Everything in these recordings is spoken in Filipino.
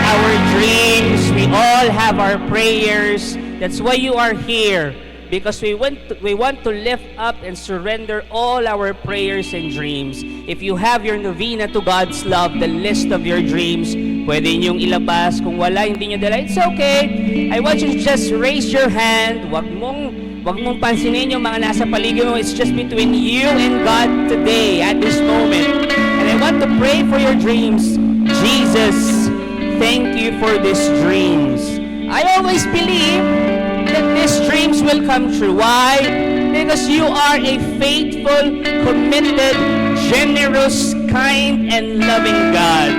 our dreams. We all have our prayers. That's why you are here. Because we want to lift up and surrender all our prayers and dreams. If you have your novena to God's love, the list of your dreams, pwede niyong ilabas. Kung wala, hindi niyo dala, it's okay. I want you to just raise your hand. Wag mong pansinin yung mga nasa paligid mo. It's just between you and God today, at this moment. And I want to pray for your dreams. Jesus, thank you for these dreams. I always believe that these dreams will come true. Why? Because you are a faithful, committed, generous, kind, and loving God.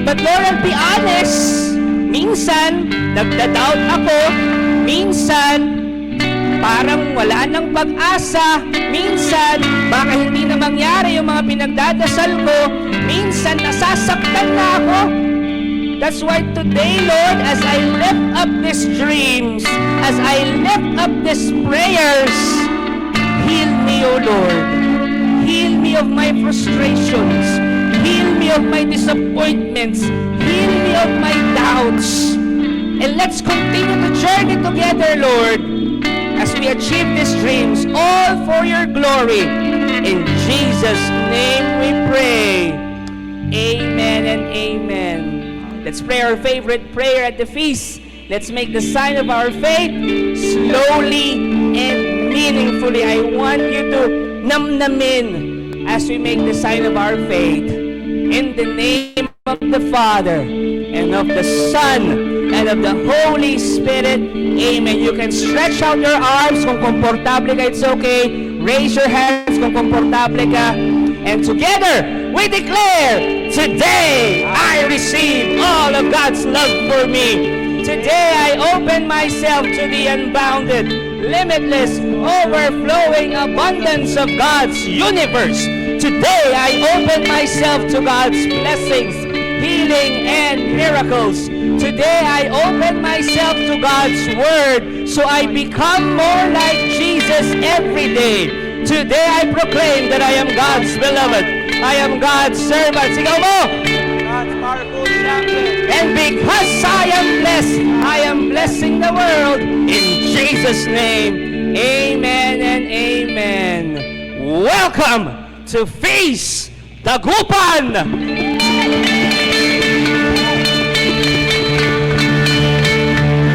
But Lord, I'll be honest, minsan, nagda-doubt ako, minsan, parang wala ng pag-asa, minsan, baka hindi na mangyari yung mga pinagdadasal ko, minsan, nasasaktan na ako. That's why today, Lord, as I lift up these dreams, as I lift up these prayers, heal me, O Lord. Heal me of my frustrations. Heal me of my disappointments. Heal me of my doubts. And let's continue the journey together, Lord, as we achieve these dreams, all for your glory. In Jesus' name we pray. Amen and amen. Let's pray our favorite prayer at the feast. Let's make the sign of our faith slowly and meaningfully. I want you to namnamin as we make the sign of our faith. In the name of the Father, and of the Son, and of the Holy Spirit. Amen. You can stretch out your arms. Kung komportable ka, it's okay. Raise your hands kung komportable ka. And together, we declare, today I receive all of God's love for me. Today I open myself to the unbounded, limitless, overflowing abundance of God's universe. Today I open myself to God's blessings, healing, and miracles. Today I open myself to God's Word so I become more like Jesus every day. Today I proclaim that I am God's beloved. I am God's servant. Sigaw mo! God's powerful champion. And because I am blessing the world in Jesus' name. Amen and amen. Welcome to Feast Dagupan!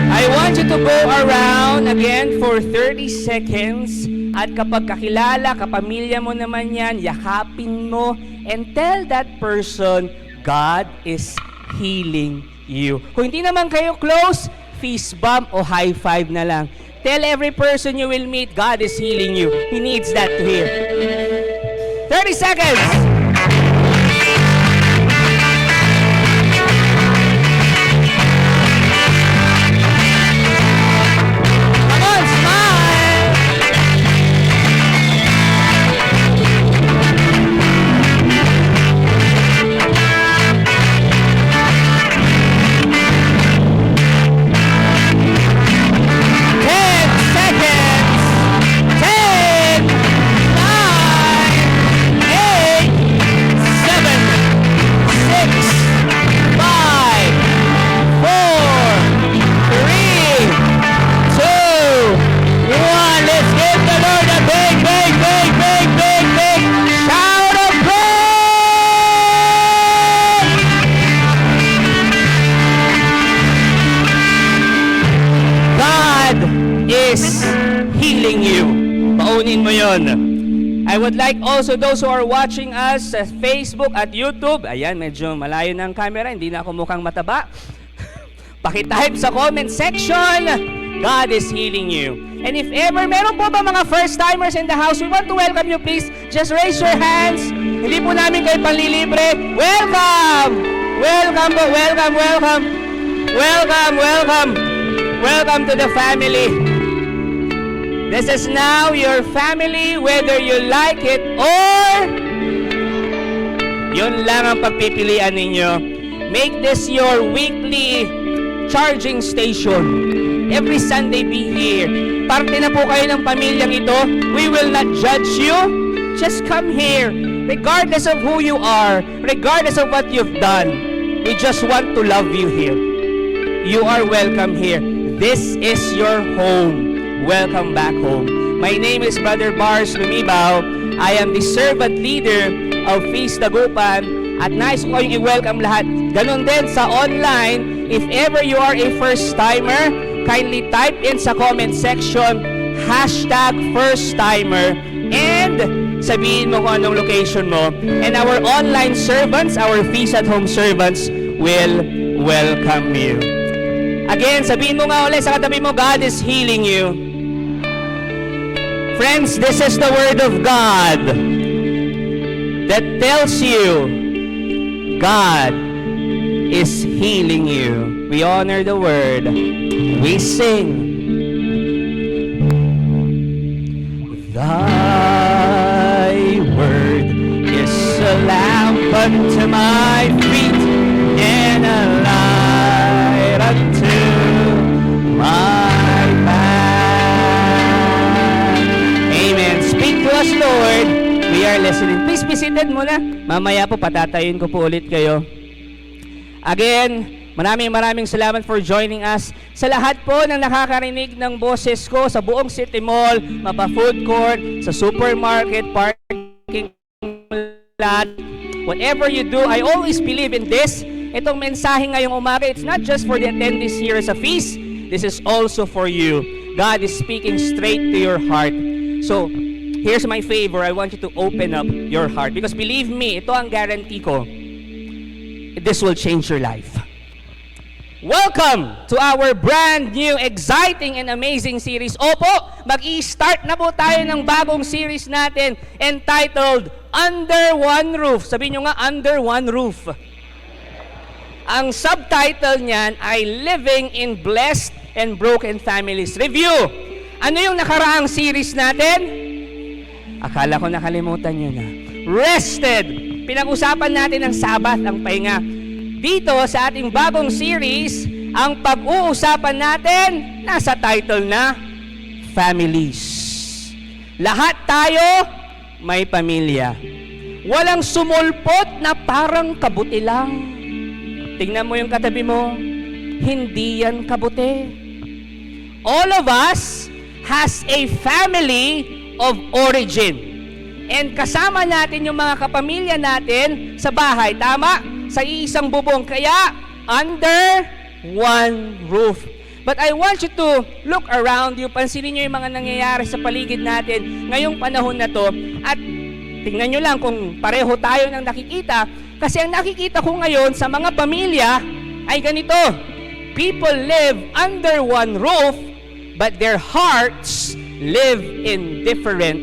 I want you to go around again for 30 seconds. At kapag kakilala, kapamilya mo naman yan, yakapin mo and tell that person, God is healing you. Kung hindi naman kayo close, fist bump o high five na lang. Tell every person you will meet, God is healing you. He needs that to hear. 30 seconds! I would like also those who are watching us sa Facebook at YouTube. Ayan, medyo malayo ng camera, hindi na ako mukhang mataba. Pakitype sa comment section, God is healing you. And if ever, meron po ba mga first-timers in the house? We want to welcome you, please. Just raise your hands. Hindi po namin kayo panlilibre. Welcome! Welcome po, welcome, welcome. Welcome, welcome. Welcome to the family. This is now your family, whether you like it or yun lang ang pagpipilian ninyo. Make this your weekly charging station. Every Sunday be here. Parte na po kayo ng pamilyang ito. We will not judge you. Just come here. Regardless of who you are, regardless of what you've done, we just want to love you here. you are welcome here. This is your home. Welcome back home. My name is Brother Bars Lumibaw. I am the servant leader of Feast Dagupan at nais ko kayong i-welcome lahat. Ganon din sa online, if ever you are a first-timer, kindly type in sa comment section, #first-timer, and sabihin mo kung anong location mo. And our online servants, our Feast at Home servants, will welcome you. Again, sabihin mo nga ulit sa katabi mo, God is healing you. Friends, this is the Word of God that tells you God is healing you. We honor the Word. We sing. Thy Word is a lamp unto my feet and a light unto my path. Amen. Speak to us, Lord. We are listening. Please be seated muna. Mamaya po patatayin ko po ulit kayo. Again, maraming salamat for joining us. Sa lahat po ng nakakarinig ng boses ko sa buong City Mall, mapa-food court, sa supermarket, parking lot, whatever you do, I always believe in this. Itong mensahe ngayong umaga, it's not just for the attendees here sa feast. This is also for you. God is speaking straight to your heart. So, here's my favor. I want you to open up your heart. Because believe me, ito ang guarantee ko. This will change your life. Welcome to our brand new, exciting, and amazing series. Opo, mag-i-start na po tayo ng bagong series natin entitled Under One Roof. Sabihin nyo nga, Under One Roof. Ang subtitle niyan ay Living in Blessed and Broken Families. Review. Ano yung nakaraang series natin? Akala ko nakalimutan nyo na. Rested. Pinag-usapan natin ang Sabat, ang pahinga. Dito sa ating bagong series, ang pag-uusapan natin nasa title na Families. Lahat tayo may pamilya. Walang sumulpot na parang kabuti lang. Tingnan mo yung katabi mo, hindi yan kabuti. All of us has a family of origin. And kasama natin yung mga kapamilya natin sa bahay, tama? Sa iisang bubong, kaya under one roof. But I want you to look around you, pansinin nyo yung mga nangyayari sa paligid natin ngayong panahon na to, at tingnan nyo lang kung pareho tayo ng nakikita, kasi ang nakikita ko ngayon sa mga pamilya ay ganito. People live under one roof, but their hearts live in different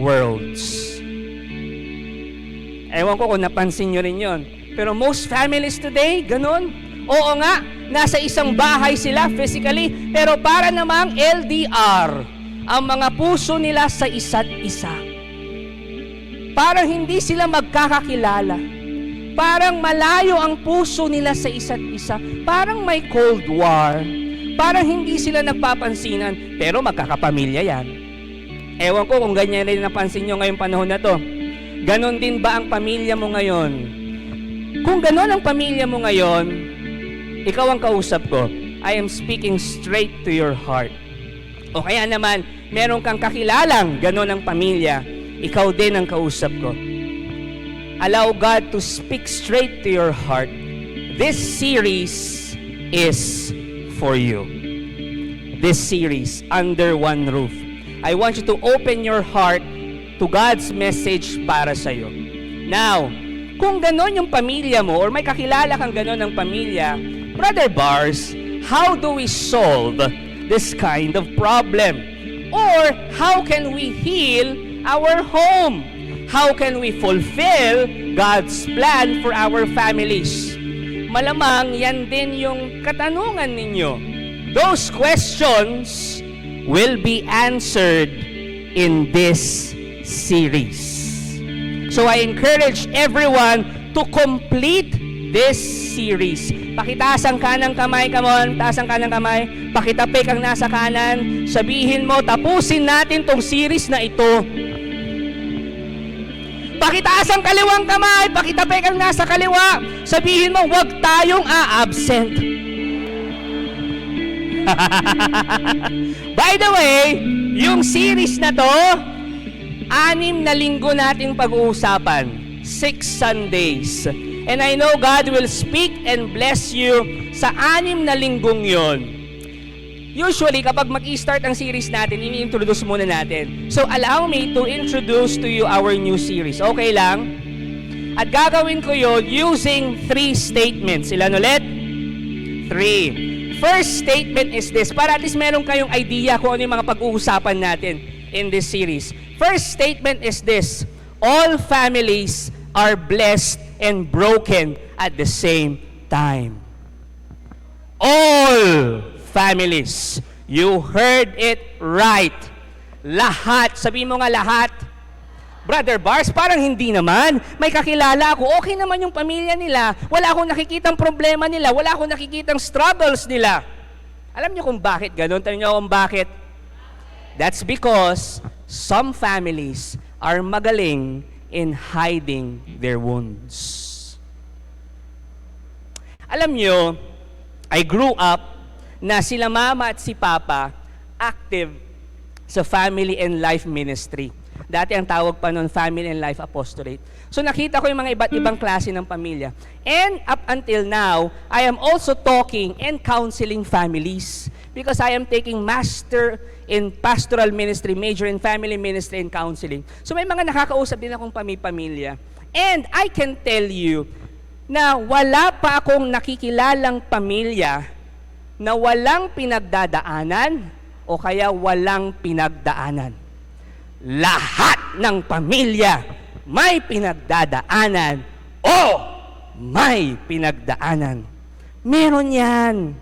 worlds. Ewan ko kung napansin nyo rin yon. Pero most families today, ganun. Oo nga, nasa isang bahay sila physically, pero para namang LDR ang mga puso nila sa isa't isa. Parang hindi sila magkakakilala. Parang malayo ang puso nila sa isa't isa. Parang may Cold War. Parang hindi sila nagpapansinan, pero magkakapamilya yan. Ewan ko kung ganyan rin napansin nyo ngayong panahon na to. Ganon din ba ang pamilya mo ngayon? Kung ganon ang pamilya mo ngayon, ikaw ang kausap ko. I am speaking straight to your heart. O kaya naman, meron kang kakilalang ganon ang pamilya, ikaw din ang kausap ko. Allow God to speak straight to your heart. This series is for you. This series, Under One Roof. I want you to open your heart to God's message para sa'yo. Now, kung ganon yung pamilya mo or may kakilala kang ganon ng pamilya, Brother Bars, how do we solve this kind of problem? Or how can we heal our home? How can we fulfill God's plan for our families? Malamang yan din yung katanungan ninyo. Those questions will be answered in this series. So I encourage everyone to complete this series. Pakitaas ang kanang kamay, come on, taas ang kanang kamay. Pakitapik ang nasa kanan. Sabihin mo, tapusin natin tong series na ito. Pakitaas ang kaliwang kamay, pakitapik ang nasa kaliwa. Sabihin mo, huwag tayong a-absent. By the way, yung series na to, 6 na linggo nating pag-uusapan. 6 Sundays. And I know God will speak and bless you sa 6 na linggong yon. Usually, kapag mag-i-start ang series natin, ini-introduce muna natin. So, allow me to introduce to you our new series. Okay lang? At gagawin ko yon using 3 statements. Ilan ulit? 3. First statement is this, para at least meron kayong idea kung ano yung mga pag-uusapan natin in this series. First statement is this: all families are blessed and broken at the same time. All families. You heard it right. Lahat. Sabihin mo nga lahat. Brother Bars, parang hindi naman. May kakilala ako. Okay naman yung pamilya nila. Wala akong nakikitang problema nila. Wala akong nakikitang struggles nila. Alam niyo kung bakit ganun? Tanong niyo kung bakit? That's because some families are magaling in hiding their wounds. Alam niyo, I grew up na sila mama at si papa active sa family and life ministry. Dati ang tawag pa noon, Family and Life Apostolate. So nakita ko yung mga iba't ibang klase ng pamilya. And up until now, I am also talking and counseling families because I am taking master in pastoral ministry, major in family ministry and counseling. So may mga nakakausap din akong pamilya. And I can tell you na wala pa akong nakikilalang pamilya na walang pinagdadaanan o kaya walang pinagdaanan. Lahat ng pamilya may pinagdadaanan o may pinagdaanan. Meron yan.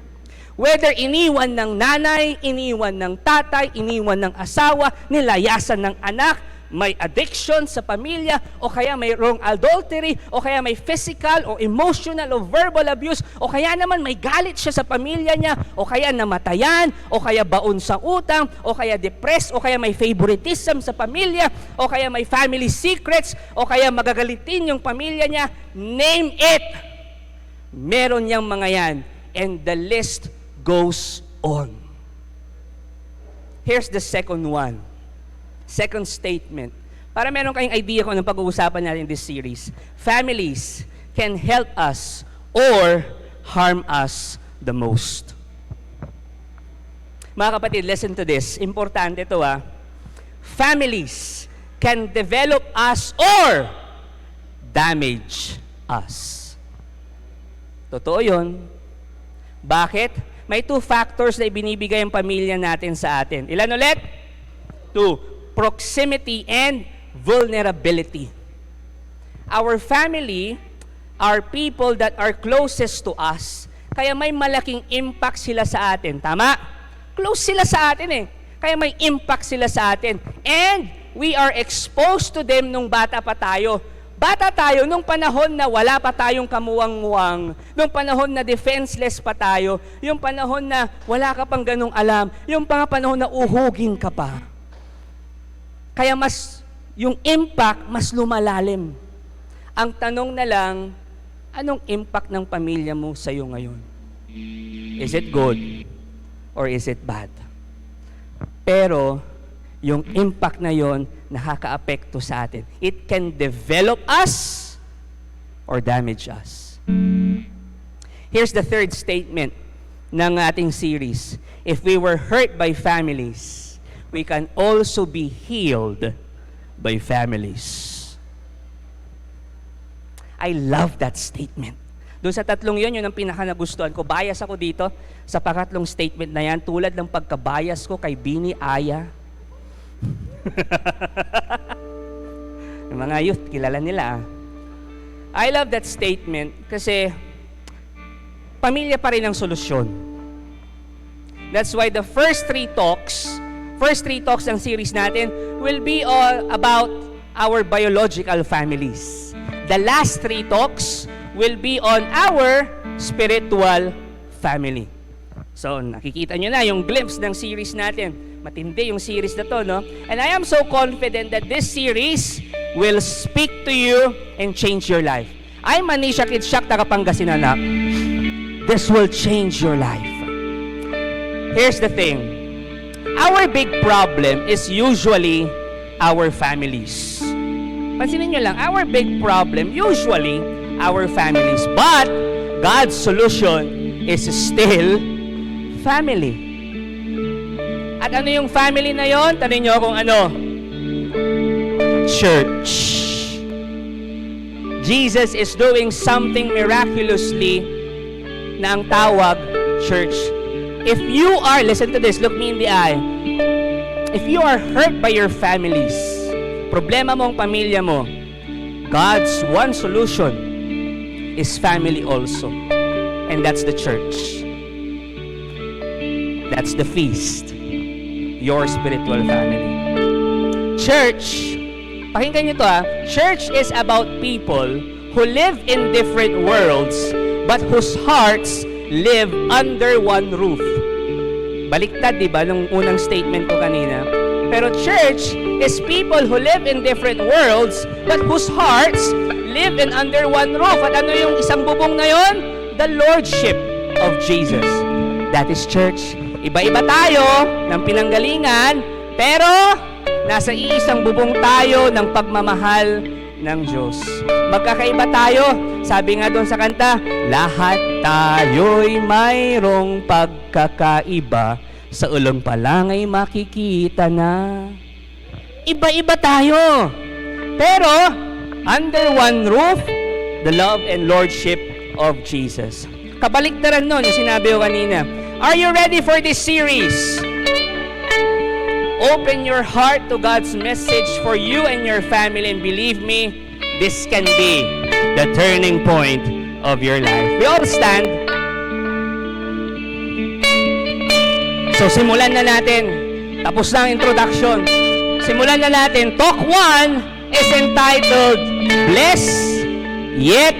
Whether iniwan ng nanay, iniwan ng tatay, iniwan ng asawa, nilayasan ng anak, may addiction sa pamilya, o kaya may wrong adultery, o kaya may physical o emotional o verbal abuse, o kaya naman may galit siya sa pamilya niya, o kaya namatayan, o kaya baon sa utang, o kaya depressed, o kaya may favoritism sa pamilya, o kaya may family secrets, o kaya magagalitin yung pamilya niya. Name it! Meron niyang mga yan. And the list goes on. Here's the second one. Second statement. Para meron kayong idea kung anong pag-uusapan natin in this series. Families can help us or harm us the most. Mga kapatid, listen to this. Importante ito Families can develop us or damage us. Totoo yun. Bakit? May 2 factors na ibinibigay ang pamilya natin sa atin. Ilan ulit? 2. Proximity and vulnerability. Our family are people that are closest to us. Kaya may malaking impact sila sa atin. Tama? Close sila sa atin Kaya may impact sila sa atin. And we are exposed to them nung bata pa tayo. Bata tayo nung panahon na wala pa tayong kamuwang-muwang, nung panahon na defenseless pa tayo, yung panahon na wala ka pang ganong alam, yung panahon na uhugin ka pa. Kaya yung impact mas lumalalim. Ang tanong na lang, anong impact ng pamilya mo sa iyo ngayon? Is it good or is it bad? Pero yung impact na yon nakaka-apekto sa atin. It can develop us or damage us. Here's the third statement ng ating series. If we were hurt by families, we can also be healed by families. I love that statement. Doon sa tatlong yun ang pinaka-nagustuhan ko. Bias ako dito sa pangatlong statement na yan, tulad ng pagka-bias ko kay Bini Aya. Yung mga youth, kilala nila. I love that statement kasi pamilya pa rin ang solusyon. That's why the first three talks ng series natin will be all about our biological families. The last 3 talks will be on our spiritual family. So, nakikita nyo na yung glimpse ng series natin. Matindi yung series na to, no? And I am so confident that this series will speak to you and change your life. I'm Manisha Kidshak, taga Pangasinan. This will change your life. Here's the thing. Our big problem is usually our families. Pansinin nyo lang, our big problem, usually, our families. But, God's solution is still family. At ano yung family na yon? Tanong nyo kung ano? Church. Jesus is doing something miraculously na ang tawag, church. If you are, listen to this, look me in the eye. If you are hurt by your families, problema mo ang pamilya mo, God's one solution is family also. And that's the church. That's the feast. Your spiritual family. Church, pakinggan nyo to Church is about people who live in different worlds but whose hearts live under one roof. Baliktad, di ba, nung unang statement ko kanina. Pero church is people who live in different worlds but whose hearts live in under one roof. At ano yung isang bubong na yon? The Lordship of Jesus. That is church. Iba-iba tayo ng pinanggalingan, pero nasa iisang bubong tayo ng pagmamahal ng Diyos. Magkakaiba tayo. Sabi nga doon sa kanta, lahat tayo'y mayroong pagkakaiba, sa ulong pa lang ay makikita na. Iba-iba tayo. Pero, under one roof, the love and lordship of Jesus. Kabaliktaran nun, yung sinabi ko kanina. Are you ready for this series? Open your heart to God's message for you and your family, and believe me, this can be the turning point of your life. We all stand. So, simulan na natin. Tapos na ang introduction. Simulan na natin. Talk 1 is entitled, Blessed Yet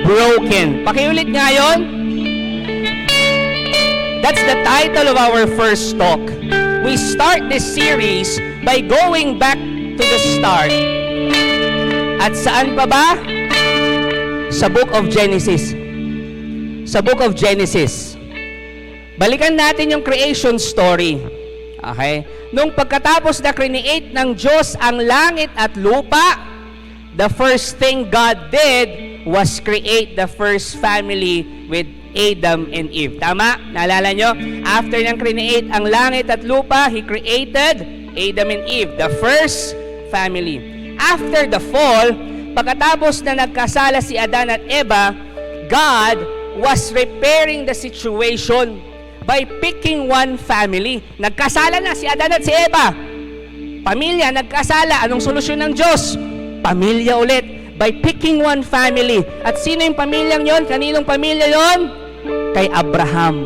Broken. Pakiulit nga yun. That's the title of our first talk. We start this series by going back to the start. At saan pa ba? Sa Book of Genesis. Sa Book of Genesis. Balikan natin yung creation story. Okay? Nung pagkatapos na create ng Diyos ang langit at lupa, the first thing God did was create the first family with Adam and Eve. Tama? Naalala nyo? After niyang create ang langit at lupa, He created Adam and Eve, the first family. After the fall, pagkatapos na nagkasala si Adan at Eva, God was repairing the situation by picking one family. Nagkasala na si Adan at si Eva. Pamilya, nagkasala. Anong solusyon ng Diyos? Pamilya ulit. By picking one family. At sino yung pamilyang yon? Kaninong pamilya yon? Kay Abraham.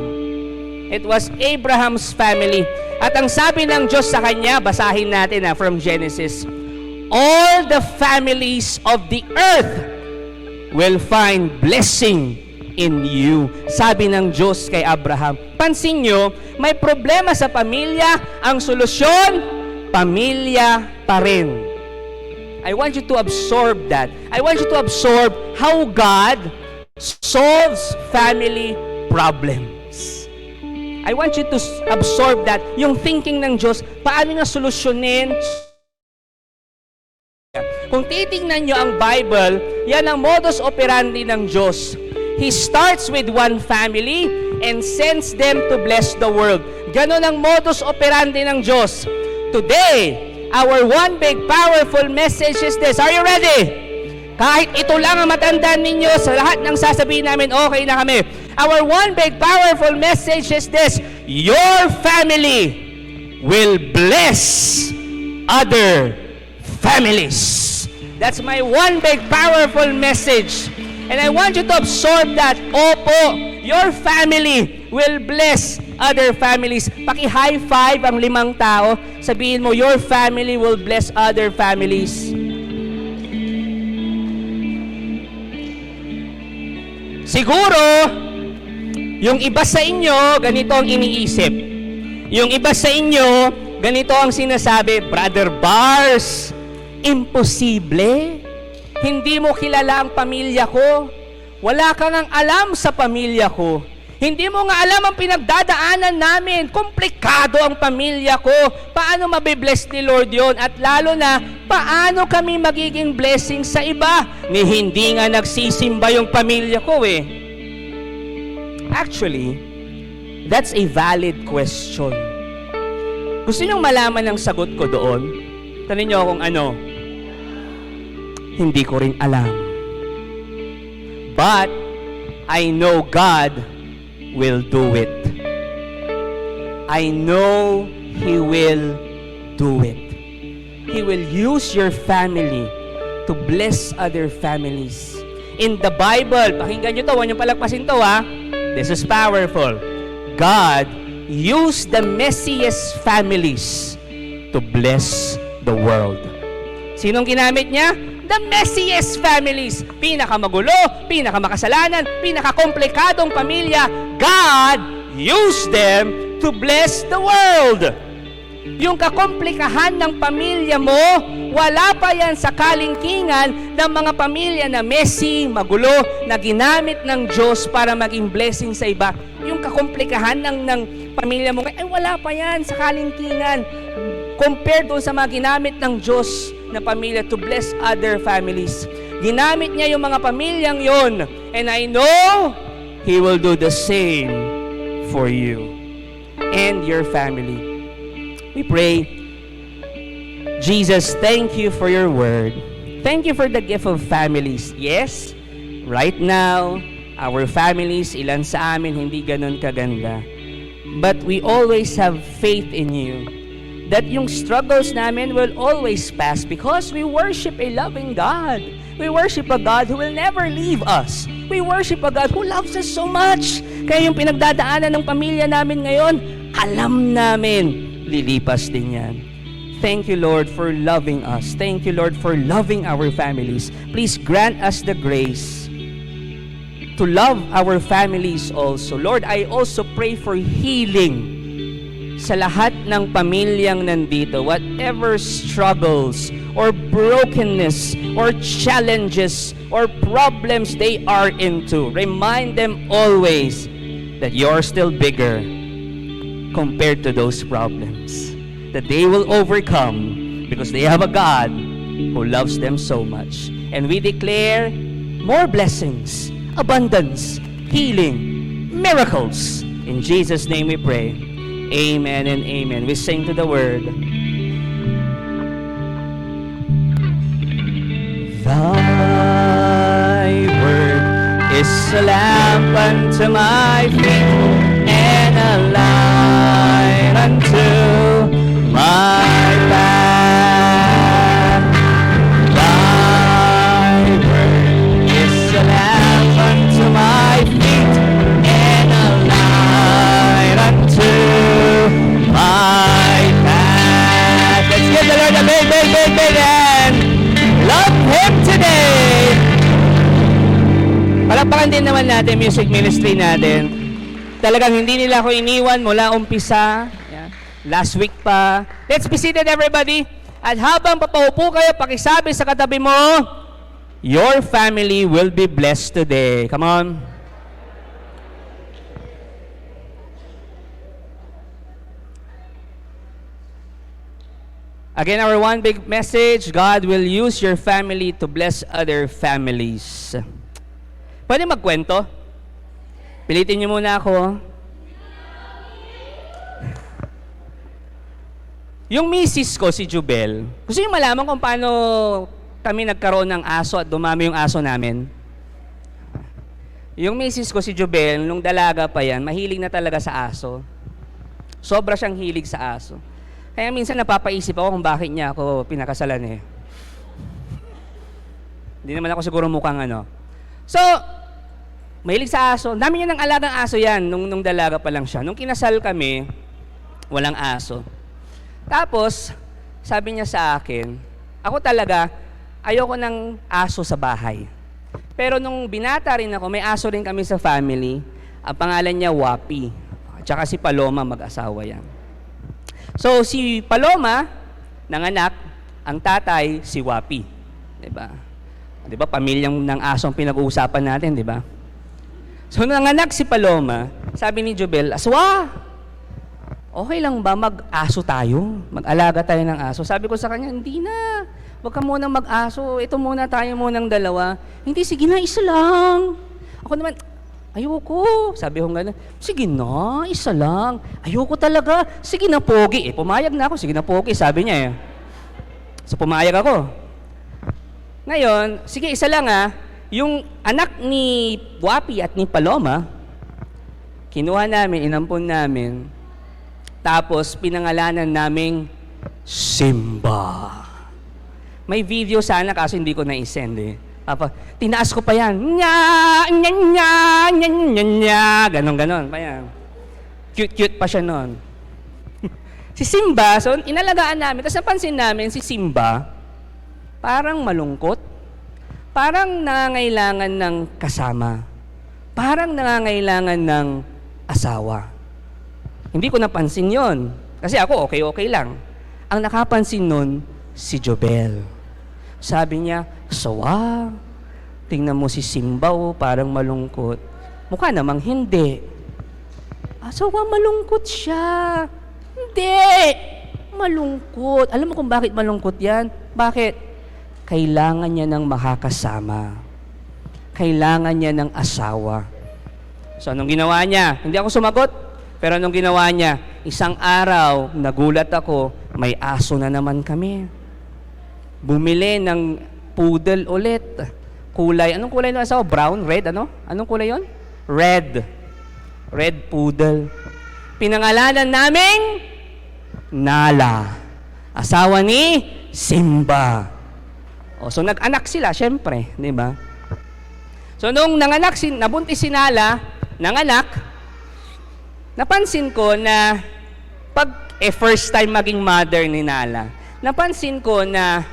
It was Abraham's family. At ang sabi ng Diyos sa kanya, basahin natin from Genesis, all the families of the earth will find blessing in you. Sabi ng Diyos kay Abraham. Pansin nyo, may problema sa pamilya. Ang solusyon, pamilya pa rin. I want you to absorb that. I want you to absorb how God solves family problems. I want you to absorb that. Yung thinking ng Diyos, paano niya solusyonin. Kung titingnan nyo ang Bible, yan ang modus operandi ng Diyos. He starts with one family and sends them to bless the world. Ganon ang modus operandi ng Diyos. Today, our one big powerful message is this. Are you ready? Kahit ito lang ang matandaan ninyo, sa lahat ng sasabihin namin, okay na kami. Our one big powerful message is this. Your family will bless other families. That's my one big powerful message. And I want you to absorb that. Opo, your family will bless other families. Paki-high five ang 5 tao. Sabihin mo, your family will bless other families. Siguro, yung iba sa inyo, ganito ang iniisip. Yung iba sa inyo, ganito ang sinasabi, Brother Bars, imposible. Hindi mo kilala ang pamilya ko. Wala kang ang alam sa pamilya ko. Hindi mo nga alam ang pinagdadaanan namin. Komplikado ang pamilya ko. Paano mabibless ni Lord yon? At lalo na, paano kami magiging blessing sa iba? Ni hindi nga nagsisimba yung pamilya ko eh. Actually, that's a valid question. Gusto niyong malaman ang sagot ko doon? Tanong niyo kung ano? Hindi ko rin alam. But, I know God will do it. I know He will do it. He will use your family to bless other families. In the Bible, pakinggan nyo to, huwag nyo palagpasin to ha. This is powerful. God used the messiest families to bless the world. Sinong ginamit niya? The messiest families. Pinakamagulo, pinakamakasalanan, pinakakomplikadong pamilya. God used them to bless the world. Yung kakomplikahan ng pamilya mo, wala pa yan sa kalingkingan ng mga pamilya na messy, magulo, na ginamit ng Diyos para maging blessing sa iba. Yung kakomplikahan ng pamilya mo, ay wala pa yan sa kalingkingan. Compared doon sa mga ginamit ng Diyos na pamilya to bless other families. Ginamit niya yung mga pamilyang yon. And I know He will do the same for you and your family. We pray, Jesus, thank you for your word. Thank you for the gift of families. Yes, right now, our families, ilan sa amin hindi ganun kaganda. But we always have faith in you that yung struggles namin will always pass because we worship a loving God. We worship a God who will never leave us. We worship a God who loves us so much. Kaya yung pinagdadaanan ng pamilya namin ngayon, alam namin, lilipas din yan. Thank you, Lord, for loving us. Thank you, Lord, for loving our families. Please grant us the grace to love our families also. Lord, I also pray for healing sa lahat ng pamilyang nandito. Whatever struggles or brokenness or challenges or problems they are into, remind them always that you're still bigger compared to those problems. That they will overcome because they have a God who loves them so much. And we declare more blessings, abundance, healing, miracles. In Jesus' name we pray. Amen and amen. We sing to the word. Thy word is a lamp unto my feet and a light unto my path. Thy word is a lamp unto my feet and a light unto my path. Let's give the Lord a big, big, big, big hand. Love Him today. Palakpakan din naman natin music ministry natin. Talagang hindi nila ako iniwan mula umpisa. Yeah. Last week pa. Let's be seated, everybody. At habang papaupo kayo, pakisabi sa katabi mo, your family will be blessed today. Come on. Again, our one big message, God will use your family to bless other families. Pwede magkwento? Pilitin niyo muna ako. Yung misis ko, si Jubel, gusto niyo malaman kung paano kami nagkaroon ng aso at dumami yung aso namin? Yung misis ko, si Jubel, nung dalaga pa yan, mahilig na talaga sa aso. Sobra siyang hilig sa aso. Kaya minsan napapaisip ako kung bakit niya ako pinakasalan eh. Hindi naman ako siguro mukhang ano. So, mahilig sa aso. Dami niya ng alagang aso yan nung dalaga pa lang siya. Nung kinasal kami, walang aso. Tapos, sabi niya sa akin, ako talaga, ayoko ng aso sa bahay. Pero nung binata rin ako, may aso rin kami sa family. Ang pangalan niya Wapi. Tsaka si Paloma, mag-asawa yan. So, si Paloma, nanganak, ang tatay, si Wapi. Diba? Diba, pamilyang ng aso ang pinag-uusapan natin, diba? So, nanganak si Paloma, sabi ni Jobel, Aswa, okay lang ba mag-aso tayo? Mag-alaga tayo ng aso? Sabi ko sa kanya, hindi na. Huwag ka munang mag-aso. Ito muna tayo munang dalawa. Hindi, sige na, isa lang. Ako naman, ayoko. Sabi ko gano'n, sige na, isa lang. Ayoko talaga. Sige na, pogi. Pumayag na ako. Sige na, pogi. Sabi niya eh. So, pumayag ako. Ngayon, sige, isa lang yung anak ni Wapi at ni Paloma, kinuha namin, inampon namin, tapos pinangalanan naming Simba. May video sana kaso hindi ko na-send eh. Tinaas ko pa yan. Nya, nya, nya, nya, nya, nya. Ganon pa yan. Cute pa siya noon. Si Simba, so inalagaan namin, tapos napansin namin si Simba, parang malungkot. Parang nangangailangan ng kasama. Parang nangangailangan ng asawa. Hindi ko napansin yon. Kasi ako, okay lang. Ang nakapansin nun, si Jobel. Sabi niya, Sawa, tingnan mo si Simba, parang malungkot. Mukha namang hindi. Sawa, malungkot siya. Hindi! Malungkot. Alam mo kung bakit malungkot yan? Bakit? Kailangan niya ng makakasama. Kailangan niya ng asawa. So, anong ginawa niya? Hindi ako sumagot. Pero anong ginawa niya? Isang araw, nagulat ako, may aso na naman kami. Bumili ng poodle ulit. Kulay. Anong kulay ng asawa? Brown? Red? Ano? Anong kulay yon? Red. Red poodle. Pinangalanan naming Nala. Asawa ni Simba. So nag-anak sila, syempre, di ba? So nung nabuntis si Nala, nanganak, napansin ko na first time maging mother ni Nala, napansin ko na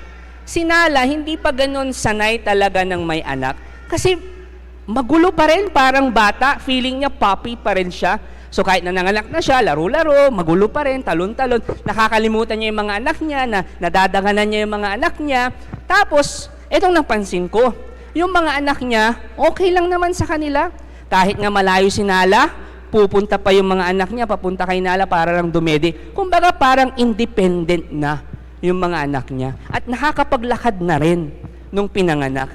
si Nala hindi pa ganun sanay talaga ng may anak kasi magulo pa rin, parang bata, feeling niya puppy pa rin siya. So kahit na nanganak na siya, laro-laro, magulo pa rin, talon-talon, nakakalimutan niya yung mga anak niya, nadadanganan niya yung mga anak niya. Tapos, etong napansin ko, yung mga anak niya, okay lang naman sa kanila. Kahit nga malayo si Nala, pupunta pa yung mga anak niya, papunta kay Nala para lang dumedi. Kumbaga parang independent na yung mga anak niya. At nakakapaglakad na rin nung pinanganak.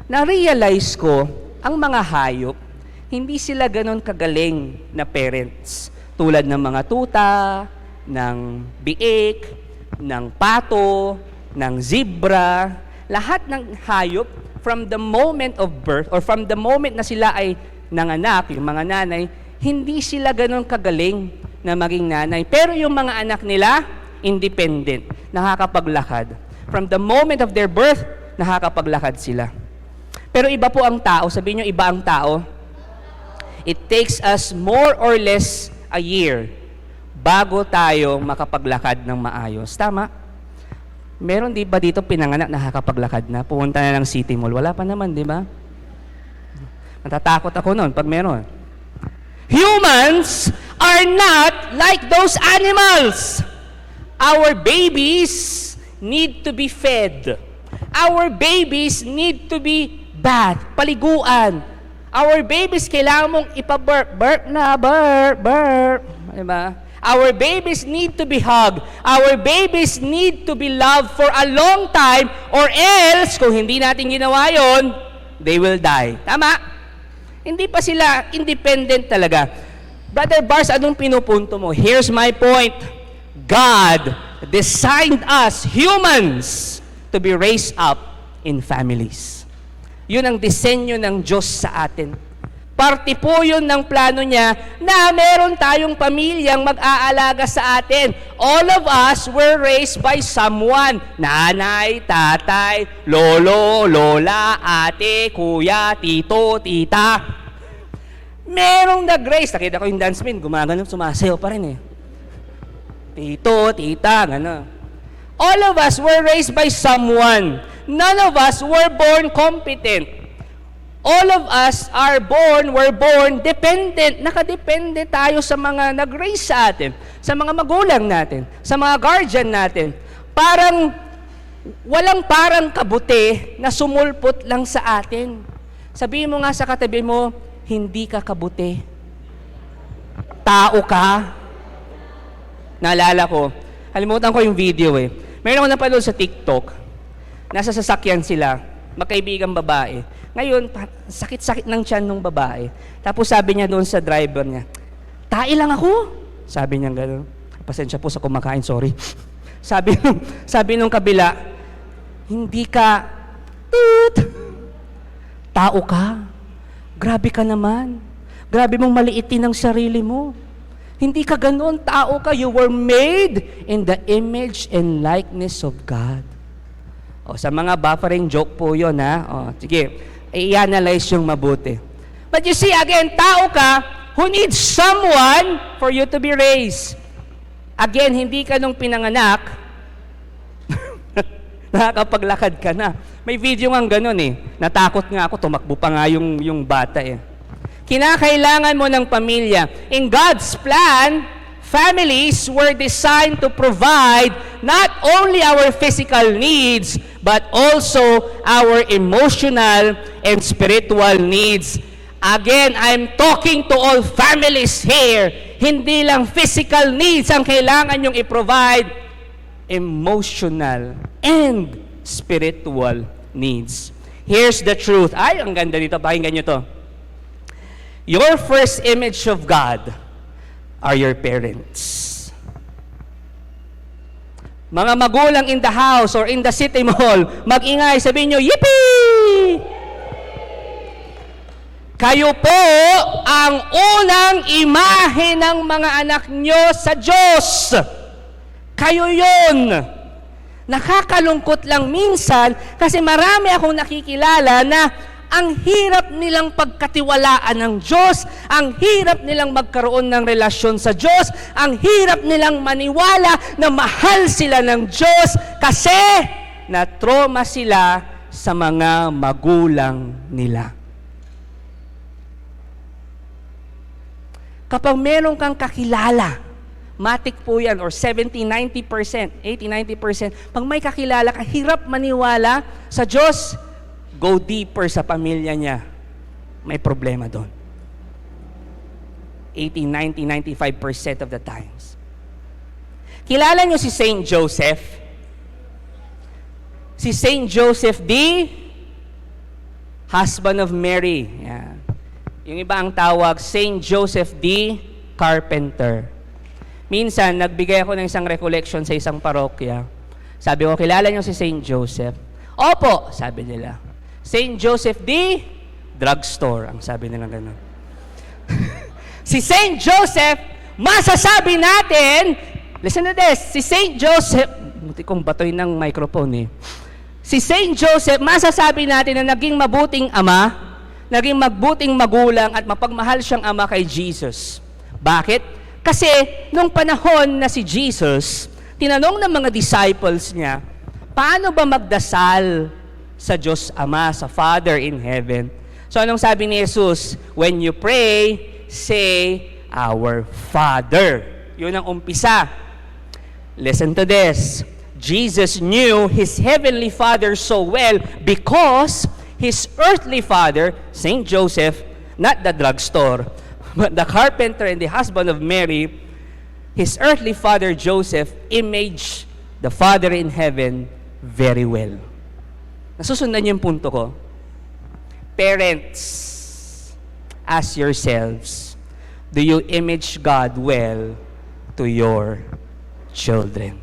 Na-realize ko, ang mga hayop, hindi sila ganon kagaling na parents. Tulad ng mga tuta, ng biik, ng pato, ng zebra. Lahat ng hayop, from the moment of birth, or from the moment na sila ay nanganak, yung mga nanay, hindi sila ganon kagaling na maging nanay. Pero yung mga anak nila, independent, nakakapaglakad. From the moment of their birth, nakakapaglakad sila. Pero iba po ang tao. Sabihin nyo, iba ang tao. It takes us more or less a year bago tayo makapaglakad ng maayos. Tama? Meron di ba dito pinanganak nakakapaglakad na? Pumunta na ng City Mall. Wala pa naman, di ba? Natatakot ako noon pag meron. Humans are not like those animals. Our babies need to be fed. Our babies need to be bathed, paliguan. Our babies, kailangan mong ipa-burp. Burp na, burp. Diba? Our babies need to be hugged. Our babies need to be loved for a long time or else, kung hindi natin ginawa yon, they will die. Tama? Hindi pa sila independent talaga. Brother Bars, anong pinupunto mo? Here's my point. God designed us, humans, to be raised up in families. Yun ang disenyo ng Diyos sa atin. Parte po yun ng plano niya na meron tayong pamilyang mag-aalaga sa atin. All of us were raised by someone. Nanay, tatay, lolo, lola, ate, kuya, tito, tita. Merong nag-raise. Nakita ko yung dance man, gumagano, sumasayaw pa rin eh. Tito, tita, gano'n. All of us were raised by someone. None of us were born competent. All of us were born dependent. Nakadepende tayo sa mga nag-raise sa atin, sa mga magulang natin, sa mga guardian natin. Walang parang kabuti na sumulpot lang sa atin. Sabihin mo nga sa katabi mo, hindi ka kabuti. Tao ka. Naalala ko, halimutan ko yung video eh. Meron ako napanood sa TikTok, nasa sasakyan sila, magkaibigang babae. Ngayon, sakit-sakit ng tiyan ng babae. Tapos sabi niya doon sa driver niya, "Tai lang ako." Sabi niya gano'n. Pasensya po sa kumakain, sorry. sabi nung kabila, "Hindi ka, tao ka. Grabe ka naman. Grabe mong maliitin ang sarili mo. Hindi ka ganoon, tao ka. You were made in the image and likeness of God." O, sa mga buffering joke po yun, ha? O, sige, i-analyze yung mabuti. But you see, again, tao ka who needs someone for you to be raised. Again, hindi ka nung pinanganak, nakakapaglakad ka na. May video nga ganun eh. Natakot nga ako, tumakbo pa nga yung bata eh. Kinakailangan mo ng pamilya. In God's plan, families were designed to provide not only our physical needs, but also our emotional and spiritual needs. Again, I'm talking to all families here. Hindi lang physical needs ang kailangan nyong i-provide, emotional and spiritual needs. Here's the truth. Ay, ang ganda dito. Pakinggan nyo to. Your first image of God are your parents. Mga magulang in the house or in the city mall, mag-ingay, sabihin nyo, "Yippee!" Kayo po ang unang imahe ng mga anak nyo sa Diyos. Kayo yun. Nakakalungkot lang minsan kasi marami akong nakikilala na ang hirap nilang pagkatiwalaan ng Diyos, ang hirap nilang magkaroon ng relasyon sa Diyos, ang hirap nilang maniwala na mahal sila ng Diyos kasi na-trauma sila sa mga magulang nila. Kapag meron kang kakilala, matik po yan, or 70-90%, 80-90%, pag may kakilala ka, hirap maniwala sa Diyos, go deeper sa pamilya niya, may problema doon. 80-90-95% of the times. Kilala niyo si Saint Joseph? Si Saint Joseph the husband of Mary. Yeah. Yung iba ang tawag, Saint Joseph the Carpenter. Minsan, nagbigay ako ng isang recollection sa isang parokya. Sabi ko, kilala niyo si Saint Joseph? Opo, sabi nila. Saint Joseph the drugstore, ang sabi nila gano'n. Si Saint Joseph, masasabi natin, listen to this, si Saint Joseph, buti kong batoy ng microphone eh. Si Saint Joseph, masasabi natin na naging mabuting ama, naging mabuting magulang at mapagmahal siyang ama kay Jesus. Bakit? Kasi nung panahon na si Jesus, tinanong ng mga disciples niya, paano ba magdasal sa Diyos Ama, sa Father in heaven? So anong sabi ni Jesus? When you pray, say, Our Father. Yun ang umpisa. Listen to this. Jesus knew His Heavenly Father so well because His earthly father, Saint Joseph, not the drugstore, but the carpenter and the husband of Mary, his earthly father, Joseph, imaged the Father in heaven very well. Nasusundan yung punto ko. Parents, ask yourselves, do you image God well to your children?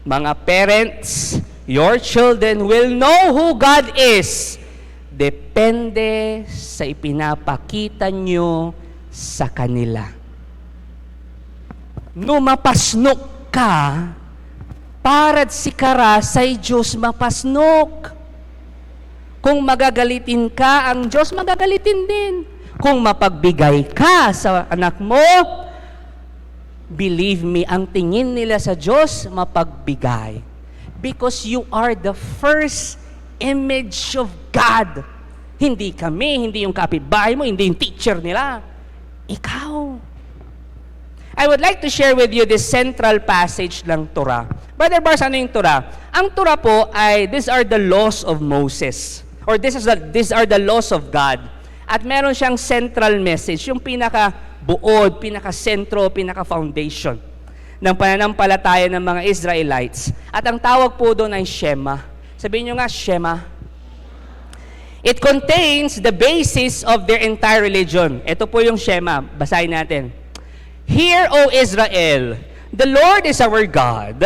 Mga parents, your children will know who God is. Depende sa ipinapakita nyo sa kanila. Numapasnok ka, parad si kara say Diyos mapasnok. Kung magagalitin ka, ang Diyos magagalitin din. Kung mapagbigay ka sa anak mo, believe me, ang tingin nila sa Diyos, mapagbigay. Because you are the first image of God. Hindi kami, hindi yung kapitbahay mo, hindi yung teacher nila. Ikaw. I would like to share with you this central passage ng Torah. Brother Bars, ano yung Torah? Ang Torah po ay, these are the laws of Moses. Or these are the laws of God. At meron siyang central message, yung pinaka-buod, pinaka-sentro, pinaka-foundation ng pananampalataya ng mga Israelites. At ang tawag po doon ay Shema. Sabihin nyo nga, Shema. It contains the basis of their entire religion. Ito po yung Shema. Basahin natin. Hear, O Israel, the Lord is our God,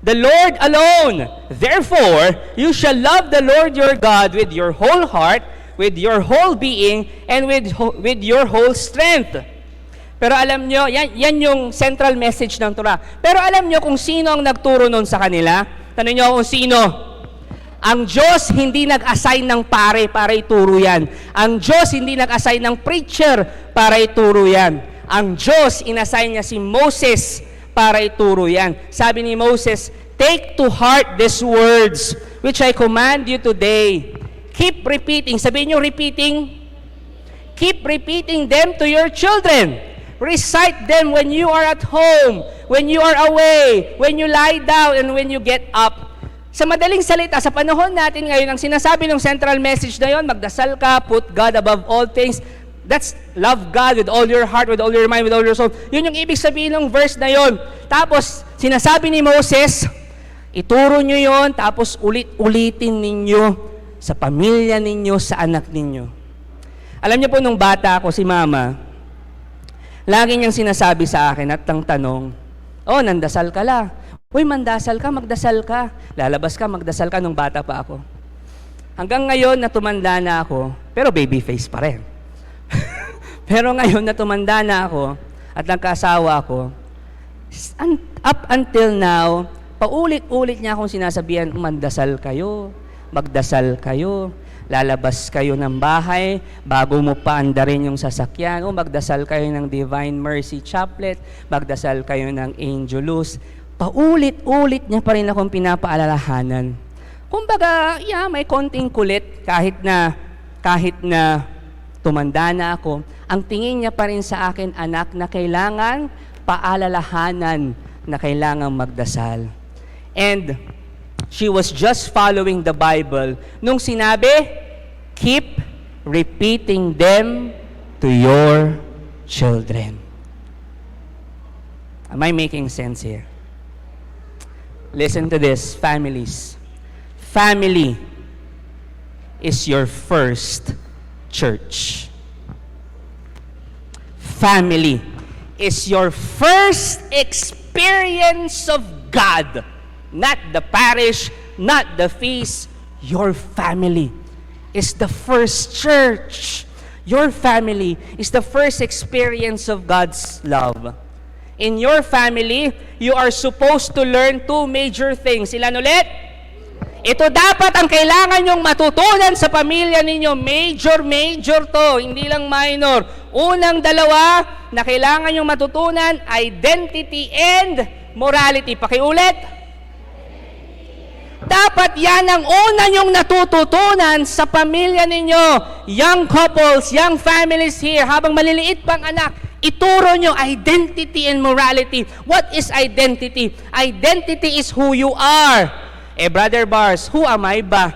the Lord alone. Therefore, you shall love the Lord your God with your whole heart, with your whole being, and with your whole strength. Pero alam nyo, yan yung central message ng Torah. Pero alam nyo kung sino ang nagturo nun sa kanila? Tanong nyo kung sino? Ang Diyos hindi nag-assign ng pare para ituro yan. Ang Diyos hindi nag-assign ng preacher para ituro yan. Ang Diyos, inassign niya si Moses para ituro yan. Sabi ni Moses, take to heart these words which I command you today. Keep repeating. Sabihin nyo, repeating. Keep repeating them to your children. Recite them when you are at home, when you are away, when you lie down, and when you get up. Sa madaling salita, sa panahon natin ngayon, ang sinasabi ng central message na yon, magdasal ka, put God above all things. That's love God with all your heart, with all your mind, with all your soul. Yun yung ibig sabihin ng verse na yon. Tapos, sinasabi ni Moses, ituro nyo yon, tapos ulit-ulitin ninyo sa pamilya ninyo, sa anak ninyo. Alam niyo po, nung bata ako, si Mama, lagi niyang sinasabi sa akin at ang tanong, oh, nandasal ka la. Uy, mandasal ka, magdasal ka. Lalabas ka, magdasal ka nung bata pa ako. Hanggang ngayon na tumanda na ako, pero baby face pa rin. Pero ngayon na tumanda na ako at nagkasawa ako, up until now, paulit-ulit niya akong sinasabihan, mandasal kayo, magdasal kayo, lalabas kayo ng bahay, bago mo pa andarin yung sasakyan, o magdasal kayo ng Divine Mercy Chaplet, magdasal kayo ng Angelus. Paulit-ulit niya pa rin akong pinapaalalahanan. Kumbaga, may konting kulit kahit na tumanda na ako, ang tingin niya pa rin sa akin, anak, na kailangan paalalahanan, na kailangan magdasal. And she was just following the Bible nung sinabi, keep repeating them to your children. Am I making sense here? Listen to this, families. Family is your first church. Family is your first experience of God. Not the parish, not the feast. Your family is the first church. Your family is the first experience of God's love. In your family, you are supposed to learn two major things. Ilan ulit? Ito dapat ang kailangan nyong matutunan sa pamilya ninyo. Major to, hindi lang minor. Unang dalawa na kailangan nyong matutunan, identity and morality. Pakiulit. Dapat yan ang una nyong natututunan sa pamilya ninyo. Young couples, young families here, habang maliliit pang anak, ituro nyo identity and morality. What is identity? Identity is who you are. Brother Bars, who am I ba?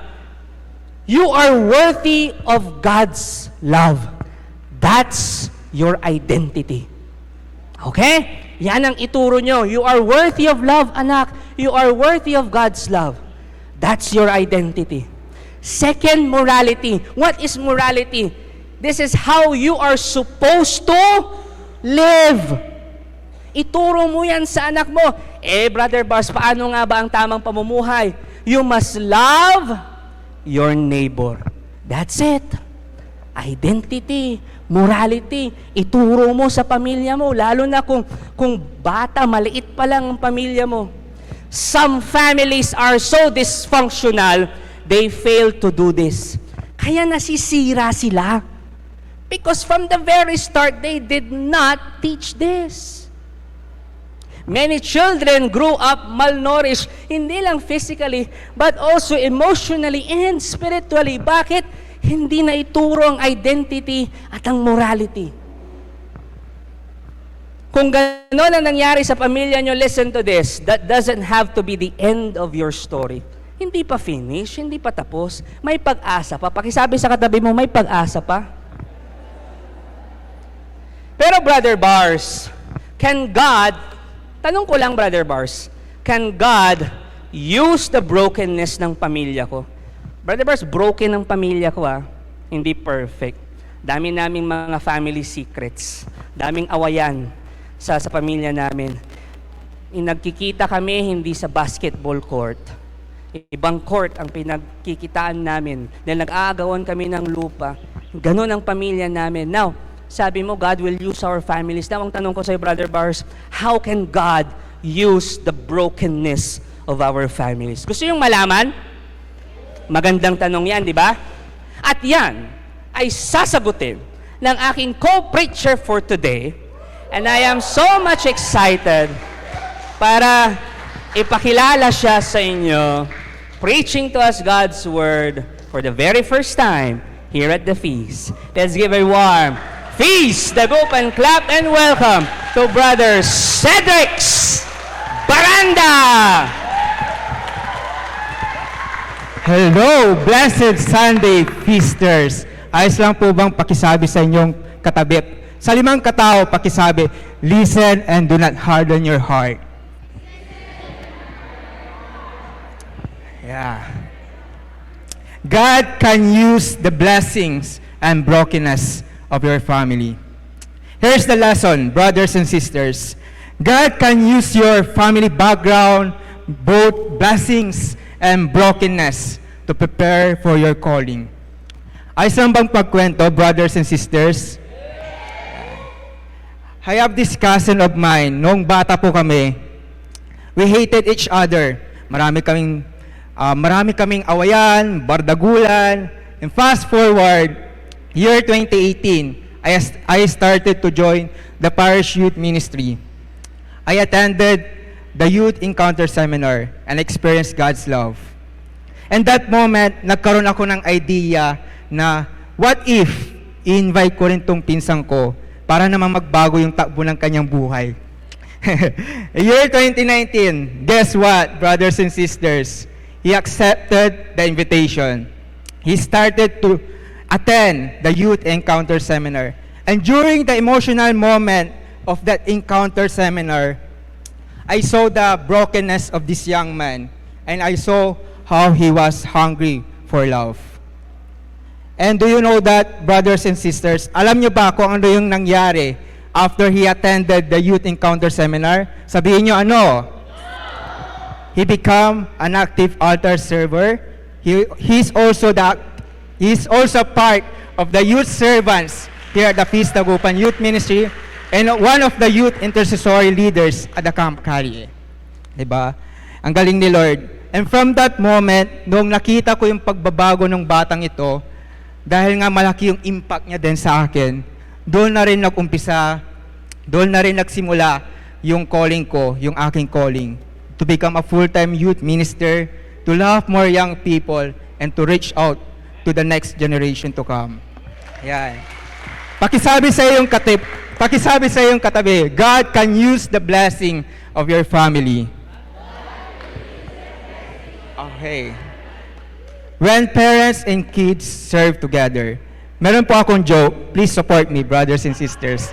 You are worthy of God's love. That's your identity. Okay? Yan ang ituro nyo. You are worthy of love, anak. You are worthy of God's love. That's your identity. Second, morality. What is morality? This is how you are supposed to live. Ituro mo yan sa anak mo. Brother Bars, paano nga ba ang tamang pamumuhay? You must love your neighbor. That's it. Identity, morality, ituro mo sa pamilya mo, lalo na kung bata, maliit pa lang ang pamilya mo. Some families are so dysfunctional, they fail to do this. Kaya nasisira sila. Because from the very start, they did not teach this. Many children grew up malnourished, hindi lang physically, but also emotionally and spiritually. Bakit? Hindi na ituro ang identity at ang morality. Kung gano'n ang nangyari sa pamilya nyo, listen to this. That doesn't have to be the end of your story. Hindi pa finish, hindi pa tapos. May pag-asa pa. Pakisabi sa katabi mo, may pag-asa pa. Pero Brother Bars, tanong ko lang Brother Bars, can God use the brokenness ng pamilya ko? Brother Bars, broken ang pamilya ko hindi perfect. Dami naming mga family secrets. Daming awayan sa pamilya namin. Nagkikita kami hindi sa basketball court. Ibang court ang pinagkikitaan namin dahil nag-aagawan kami ng lupa. Ganon ang pamilya namin. Now, sabi mo, God will use our families. Now, ang tanong ko sa Brother Bars, how can God use the brokenness of our families? Gusto yung malaman? Magandang tanong yan, di ba? At yan ay sasagutin ng aking co-preacher for today. And I am so much excited para ipakilala siya sa inyo, preaching to us God's Word for the very first time here at the feast. Let's give a warm feast, the open clap, and welcome to Brother Cedric Baranda! Hello, blessed Sunday feasters. Ayos lang po bang pakisabi sa inyong katabi? Sa 5 katao, pakisabi, listen and do not harden your heart. Yeah. God can use the blessings and brokenness of your family. Here's the lesson, brothers and sisters. God can use your family background, both blessings and brokenness, to prepare for your calling. Ayos lang bang pagkwento, brothers and sisters? I have this cousin of mine, noong bata po kami, we hated each other. Marami kaming awayan, bardagulan, and fast forward, year 2018, I started to join the parish youth ministry. I attended the Youth Encounter Seminar and experienced God's love. And that moment, nagkaroon ako ng idea na what if i-invite ko rin tong pinsang ko para naman magbago yung takbo ng kanyang buhay. Year 2019, guess what, brothers and sisters? He accepted the invitation. He started to attend the Youth Encounter Seminar. And during the emotional moment of that encounter seminar, I saw the brokenness of this young man, and I saw how he was hungry for love. And do you know that, brothers and sisters, alam niyo ba kung ano yung nangyari after he attended the Youth Encounter Seminar? Sabihin niyo ano? He became an active altar server. He's also part of the youth servants here at the Feast Tagupan Youth Ministry and one of the youth intercessory leaders at the Camp Carrie. Diba? Ang galing ni Lord. And from that moment, nung nakita ko yung pagbabago ng batang ito, dahil nga malaki yung impact niya din sa akin, doon na rin nagsimula yung calling ko, yung aking calling, to become a full-time youth minister, to love more young people, and to reach out to the next generation to come. Yan. Pakisabi sa iyong katabi, God can use the blessing of your family. Okay. When parents and kids serve together, meron po akong joke. Please support me, brothers and sisters.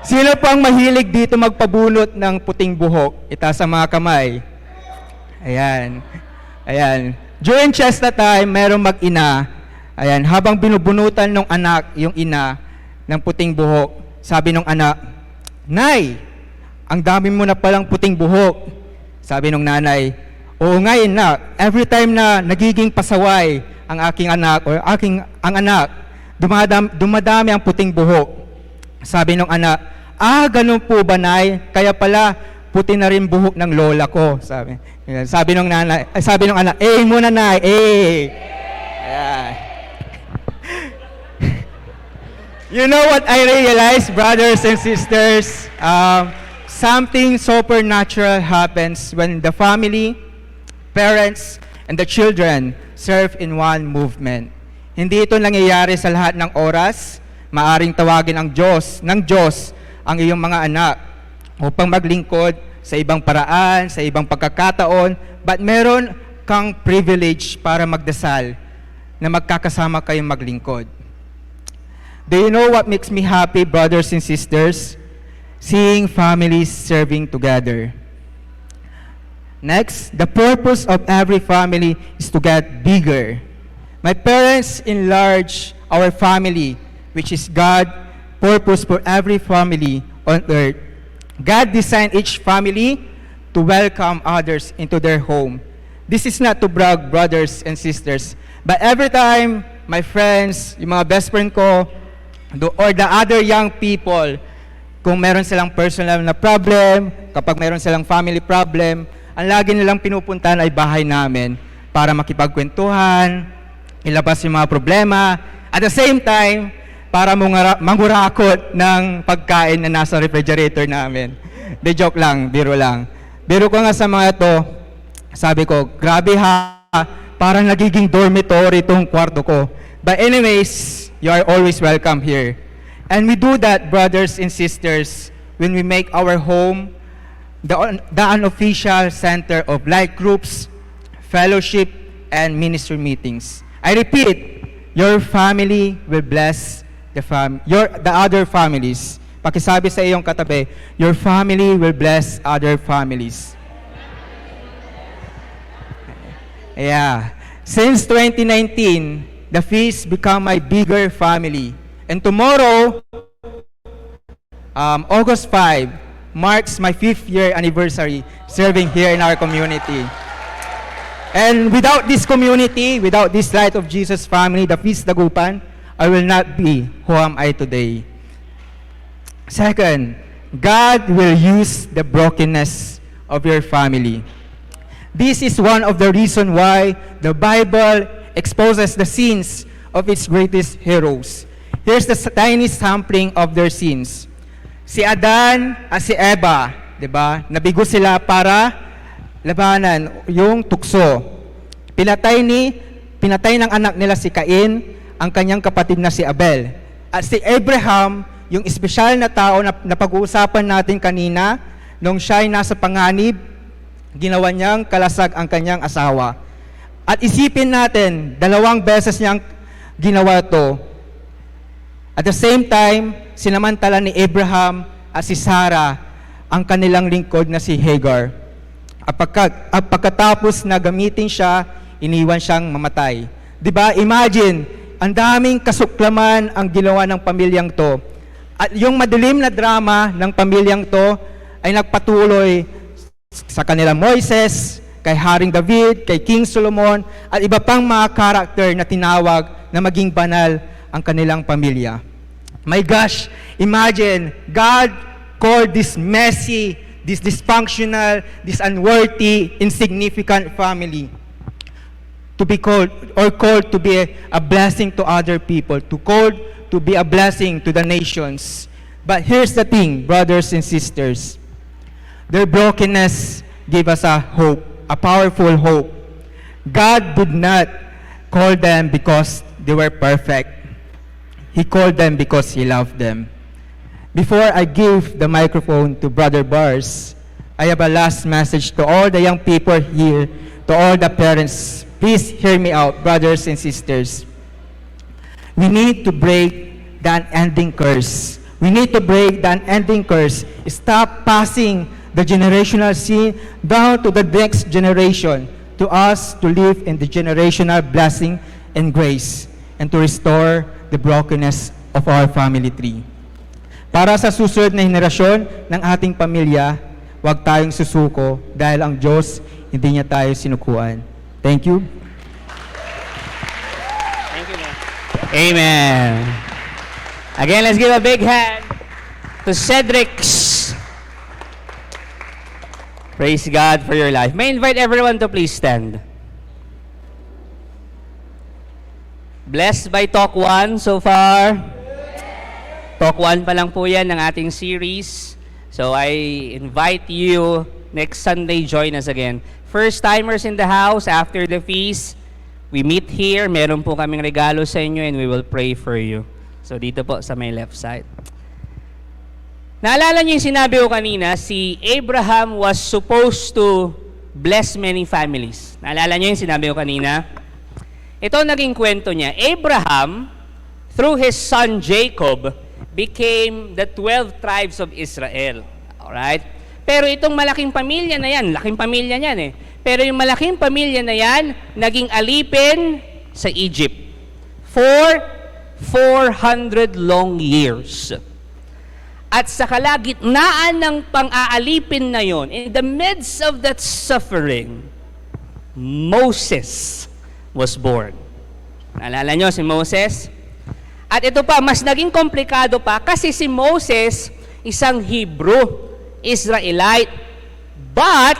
Sino po ang mahilig dito magpabunot ng puting buhok? Itaas ang mga kamay. Ayan. Ayan. During Chesta time, merong mag-ina. Ayan. Habang binubunutan ng anak, yung ina, ng puting buhok, sabi ng anak, Nay, ang dami mo na palang puting buhok. Sabi ng nanay, oo nga ina, every time na nagiging pasaway ang aking anak, or ang anak, dumadami ang puting buhok. Sabi ng anak, ganun po ba, Nay? Kaya pala, puti na rin buhok ng lola ko. Sabi ng anak, muna, Nay, Yeah. You know what I realized, brothers and sisters? Something supernatural happens when the family, parents, and the children serve in one movement. Hindi ito nangyayari sa lahat ng oras. Maaring tawagin ng Diyos ang iyong mga anak upang maglingkod sa ibang paraan, sa ibang pagkakataon, but meron kang privilege para magdasal na magkakasama kayong maglingkod. Do you know what makes me happy, brothers and sisters? Seeing families serving together. Next, the purpose of every family is to get bigger. My parents enlarge our family, which is God's purpose for every family on earth. God designed each family to welcome others into their home. This is not to brag, brothers and sisters, but every time my friends, yung mga best friend ko, or the other young people, kung meron silang personal na problem, kapag meron silang family problem, ang lagi nilang pinupuntahan ay bahay namin para makipagkwentuhan, ilabas yung mga problema, at the same time, para mangurakot ng pagkain na nasa refrigerator namin. De joke lang, biro lang. Biro ko nga sa mga to, sabi ko, grabe ha, parang nagiging dormitory itong kwarto ko. But anyways, you are always welcome here. And we do that, brothers and sisters, when we make our home the unofficial center of life groups, fellowship, and ministry meetings. I repeat, your family will bless the other families. Pakisabi sa iyong katabi, your family will bless other families. Yeah. Since 2019, the feast become my bigger family. And tomorrow, August 5, marks my 5th year anniversary serving here in our community. And without this community, without this Light of Jesus family, the Feast Dagupan, I will not be who am I today. Second, God will use the brokenness of your family. This is one of the reasons why the Bible exposes the sins of its greatest heroes. Here's the tiny sampling of their sins. Si Adan at si Eva, 'di ba? Nabigo sila para labanan yung tukso. Pinatay ng anak nila si Cain, ang kanyang kapatid na si Abel. At si Abraham, yung espesyal na tao na napag-uusapan natin kanina, nung siya ay nasa panganib, ginawa niyang kalasag ang kanyang asawa. At isipin natin, 2 beses niyang ginawa to. At the same time, sinamantala ni Abraham at si Sarah ang kanilang lingkod na si Hagar. At pagkatapos na gamitin siya, iniwan siyang mamatay. Diba? Imagine, ang daming kasuklaman ang ginawa ng pamilyang to. At yung madilim na drama ng pamilyang to ay nagpatuloy sa kanila Moises, kay Haring David, kay King Solomon, at iba pang mga karakter na tinawag na maging banal ang kanilang pamilya. My gosh, imagine, God called this messy, this dysfunctional, this unworthy, insignificant family to be called to be a blessing to other people, to be a blessing to the nations. But here's the thing, brothers and sisters. Their brokenness gave us a hope, a powerful hope. God did not call them because they were perfect. He called them because He loved them. Before I give the microphone to Brother Bars, I have a last message to all the young people here, to all the parents. Please hear me out, brothers and sisters. We need to break the unending curse. We need to break the unending curse. Stop passing the generational sin down to the next generation, to us to live in the generational blessing and grace, and to restore the brokenness of our family tree. Para sa susunod na henerasyon ng ating pamilya, huwag tayong susuko dahil ang Diyos hindi niya tayo sinukuan. Thank you. Thank you, man. Amen. Again, let's give a big hand to Cedric's. Praise God for your life. May I invite everyone to please stand. Blessed by Talk 1 so far. Talk 1 pa lang po yan ng ating series. So I invite you next Sunday, join us again. First-timers in the house, after the feast, we meet here. Meron po kaming regalo sa inyo and we will pray for you. So dito po sa may left side. Naalala niyo yung sinabi ko kanina, si Abraham was supposed to bless many families. Naalala niyo yung sinabi ko kanina? Ito ang naging kwento niya. Abraham, through his son Jacob, became the 12 tribes of Israel. Alright? Pero itong malaking pamilya na yan, laking pamilya niyan eh. Pero yung malaking pamilya na yan, naging alipin sa Egypt for 400 long years. At sa kalagitnaan ng pang-aalipin na yon, in the midst of that suffering, Moses was born. Naalala nyo si Moses? At ito pa, mas naging komplikado pa kasi si Moses, isang Hebrew, Israelite, but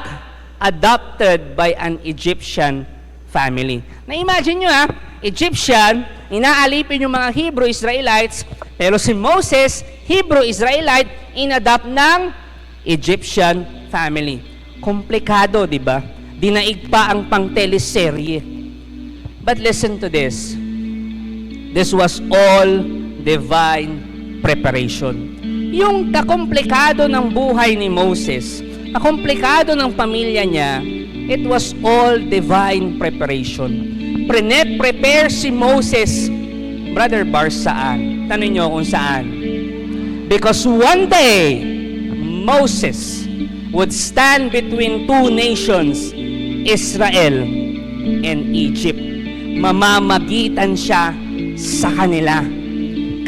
adopted by an Egyptian family. Na-imagine nyo Egyptian, inaalipin yung mga Hebrew Israelites, pero si Moses, Hebrew Israelite, inadopt ng Egyptian family. Komplikado, di ba? Dinaig pa ang pang-teleserye. But listen to this. This was all divine preparation. Yung kakomplikado ng buhay ni Moses, kakomplikado ng pamilya niya, it was all divine preparation. Prepare si Moses, Brother Bar, saan? Tanong niyo kung saan. Because one day, Moses would stand between two nations, Israel and Egypt. Mamamagitan siya sa kanila.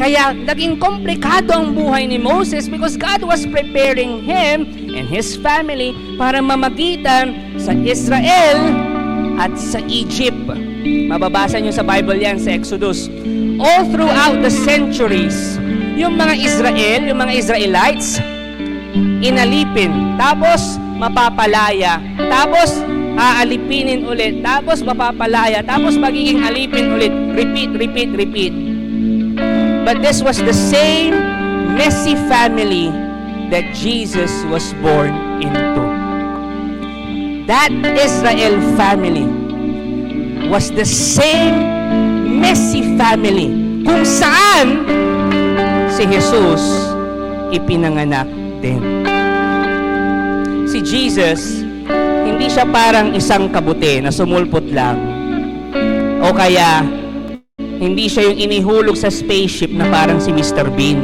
Kaya naging komplikado ang buhay ni Moses because God was preparing him and his family para mamagitan sa Israel at sa Egypt. Mababasa niyo sa Bible yan, sa Exodus. All throughout the centuries, yung mga Israel, yung mga Israelites, inalipin, tapos mapapalaya, tapos aalipinin ulit, tapos mapapalaya, tapos magiging alipin ulit. Repeat, repeat, repeat. But this was the same messy family that Jesus was born into. That Israel family was the same messy family kung saan si Jesus ipinanganak din. Si Jesus, hindi siya parang isang kabuti na sumulpot lang. O kaya, hindi siya yung inihulog sa spaceship na parang si Mr. Bean.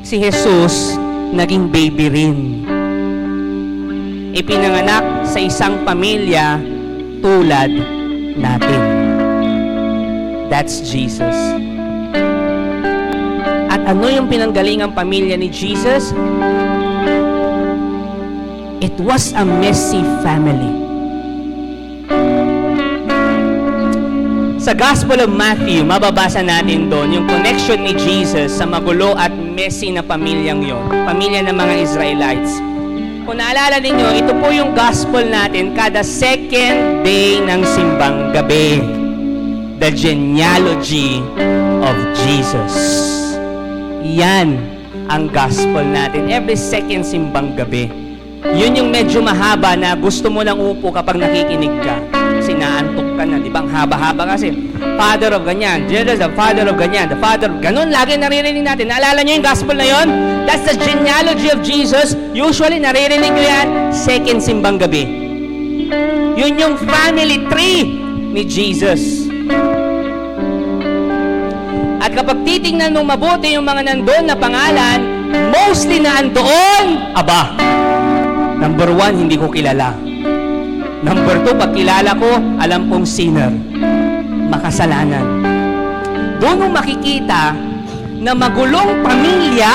Si Jesus, naging baby rin. Ipinanganak sa isang pamilya tulad natin. That's Jesus. At ano yung pinanggalingang pamilya ni Jesus? It was a messy family. Sa Gospel of Matthew, mababasa natin doon yung connection ni Jesus sa magulo at messy na pamilyang yon, pamilya ng mga Israelites. Kung naalala ninyo, ito po yung Gospel natin kada second day ng simbang gabi. The genealogy of Jesus. Yan ang Gospel natin. Every second simbang gabi. Yun yung medyo mahaba na gusto mo lang upo kapag nakikinig ka. Kasi naantok ka na, di ba? Ang haba-haba kasi. Father of ganyan, Jesus, the father of ganyan, the father of... Ganun, lagi naririnig natin. Naalala nyo yung gospel na yon? That's the genealogy of Jesus. Usually, naririnig nyo yan, second simbang gabi. Yun yung family tree ni Jesus. At kapag titingnan mo mabuti yung mga nandun na pangalan, mostly na andoon, aba, number 1, hindi ko kilala. Number 2, pag kilala ko, alam kong sinner. Makasalanan. Doon mo makikita na magulong pamilya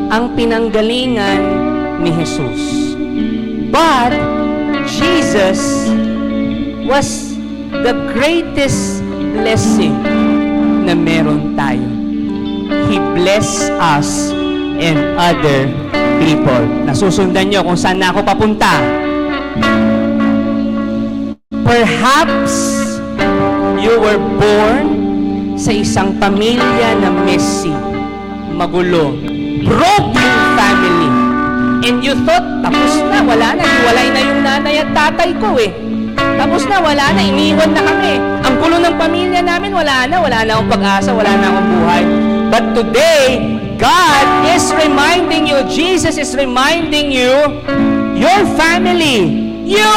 ang pinanggalingan ni Jesus. But Jesus was the greatest blessing na meron tayo. He blessed us and other people. Nasusundan nyo kung saan na ako papunta. Perhaps you were born sa isang pamilya na messy, magulo, broken family. And you thought, tapos na, wala na, hiwalay na yung nanay at tatay ko eh. Tapos na, wala na, iniwan na kami. Ang gulo ng pamilya namin, wala na akong pag-asa, wala na akong buhay. But today, God is reminding you, Jesus is reminding you your family, you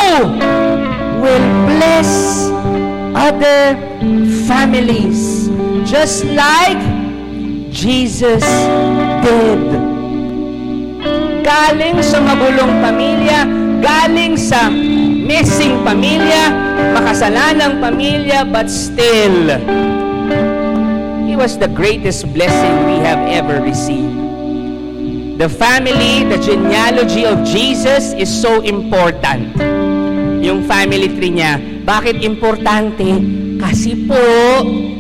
will bless other families just like Jesus did. Galing sa magulong pamilya, galing sa messing pamilya, makasalanang pamilya, but still, he was the greatest blessing we have ever received. The family, the genealogy of Jesus is so important. Yung family tree niya, bakit importante? Kasi po,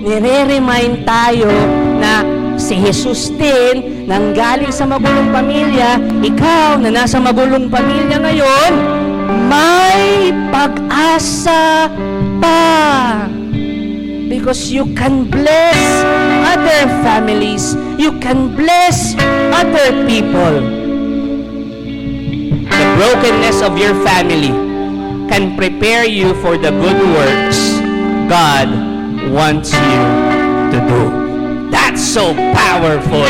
nire-remind tayo na si Jesus din, nanggaling sa magulong pamilya, ikaw na nasa magulong pamilya ngayon, may pag-asa pa. Because you can bless other families, you can bless other people. The brokenness of your family can prepare you for the good works God wants you to do. That's so powerful.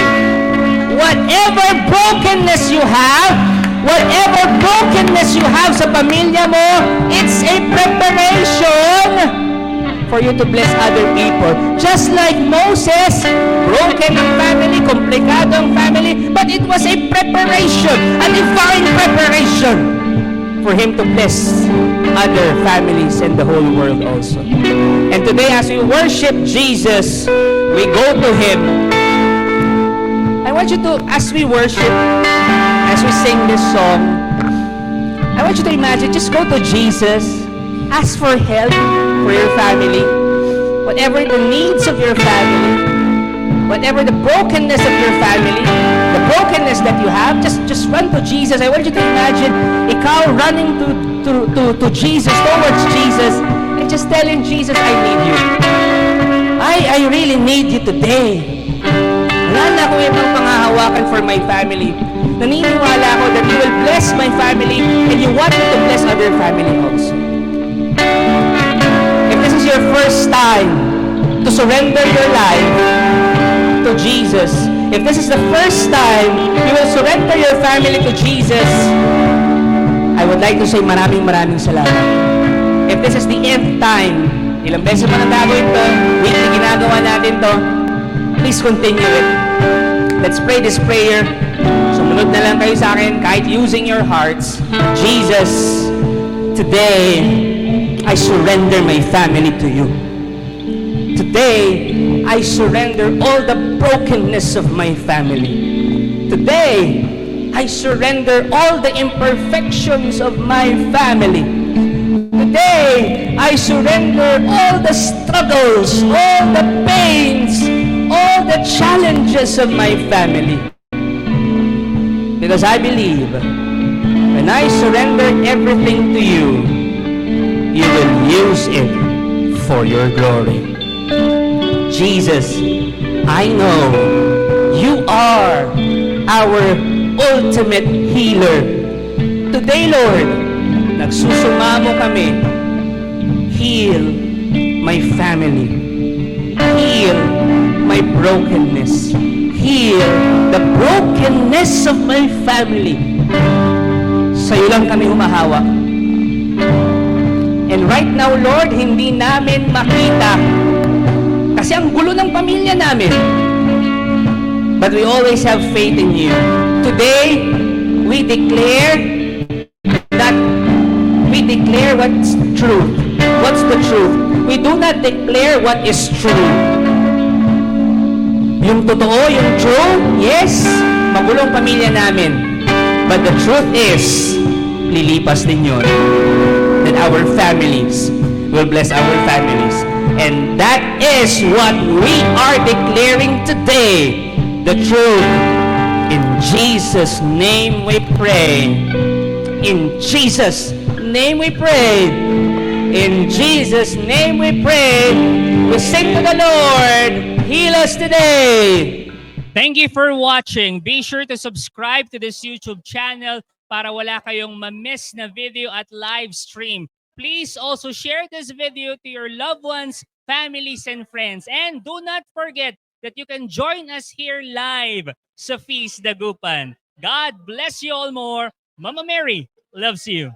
Whatever brokenness you have sa pamilya mo, it's a preparation for you to bless other people. Just like Moses, broken ang family, komplikado ang family, but it was a preparation, a divine preparation for him to bless other families and the whole world also. And today, as we worship Jesus, we go to him. I want you to, as we worship, as we sing this song, I want you to imagine, just go to Jesus, ask for help for your family, whatever the needs of your family, whatever the brokenness of your family, the brokenness that you have, just run to Jesus. I want you to imagine ikaw running to Jesus, towards Jesus, and just telling Jesus, I need you. I really need you today. Wala na akong ibang panghahawakan for my family. Naniniwala ako that you will bless my family and you want me to bless other family also. If this is your first time to surrender your life to Jesus, if this is the first time you will surrender your family to Jesus, I would like to say maraming salamat. If this is the nth time, ilang beses man ang gagawin to, weekly ginagawa natin to, please continue it. Let's pray this prayer. Sumunod na lang kayo sa akin, kahit using your hearts. Jesus, today, I surrender my family to you. Today, I surrender all the brokenness of my family. Today, I surrender all the imperfections of my family. Today, I surrender all the struggles, all the pains, all the challenges of my family. Because I believe, when I surrender everything to you, you will use it for your glory. Jesus, I know you are our ultimate healer. Today, Lord, nagsusumamo kami. Heal my family. Heal my brokenness. Heal the brokenness of my family. Sa'yo lang kami humahawa. And right now, Lord, hindi namin makita kasi ang gulo ng pamilya namin. But we always have faith in you. Today, we declare what's truth. What's the truth? We do not declare what is true. Yung totoo, yung true, yes, magulong pamilya namin. But the truth is, lilipas din yun. That our families will bless our families. And that is what we are declaring today. The truth. In Jesus' name we pray. In Jesus' name we pray. In Jesus' name we pray. We sing to the Lord. Heal us today. Thank you for watching. Be sure to subscribe to this YouTube channel para wala kayong ma-miss na video at live stream. Please also share this video to your loved ones, families, and friends. And do not forget that you can join us here live sa Feast Dagupan. God bless you all more. Mama Mary, Loves you.